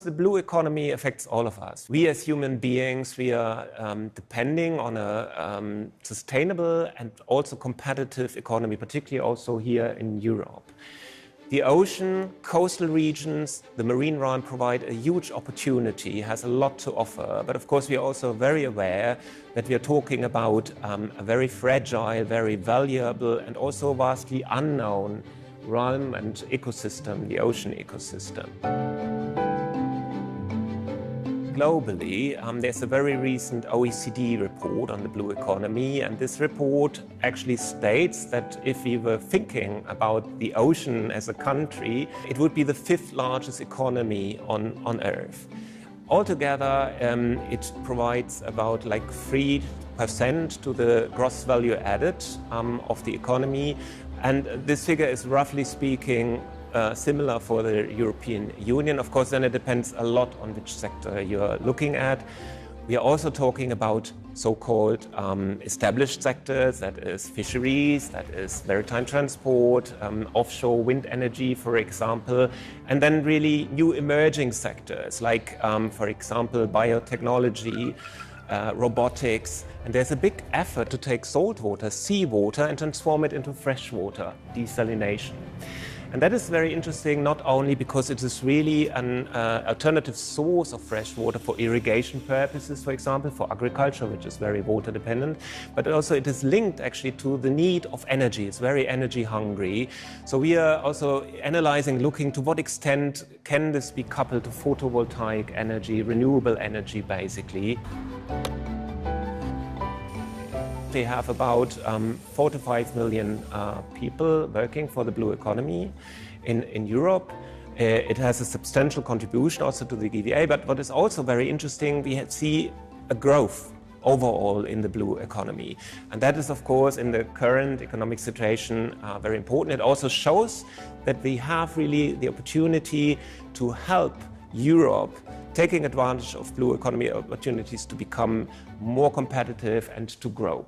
The blue economy affects all of us. We as human beings, we are depending on a sustainable and also competitive economy, particularly also here in Europe. The ocean, coastal regions, the marine realm provide a huge opportunity, has a lot to offer. But of course, we are also very aware that we are talking about a very fragile, very valuable and also vastly unknown realm and ecosystem, the ocean ecosystem. Globally, there's a very recent OECD report on the blue economy, and this report actually states that if we were thinking about the ocean as a country, it would be the 5th largest economy on Earth. Altogether, it provides about 3% to the gross value added of the economy, and this figure is roughly speaking similar for the European Union. Of course, then it depends a lot on which sector you're looking at. We are also talking about so-called established sectors, that is fisheries, that is maritime transport, offshore wind energy, for example, and then really new emerging sectors like, for example, biotechnology, robotics, and there's a big effort to take saltwater, seawater, and transform it into freshwater, desalination. And that is very interesting, not only because it is really an alternative source of fresh water for irrigation purposes, for example, for agriculture, which is very water dependent, but also it is linked actually to the need of energy. It's very energy hungry. So we are also analyzing, looking to what extent can this be coupled to photovoltaic energy, renewable energy, basically. They have about 4 to 5 million people working for the blue economy in Europe. It has a substantial contribution also to the GVA, but what is also very interesting, we see a growth overall in the blue economy. And that is, of course, in the current economic situation, very important. It also shows that we have really the opportunity to help Europe taking advantage of blue economy opportunities to become more competitive and to grow.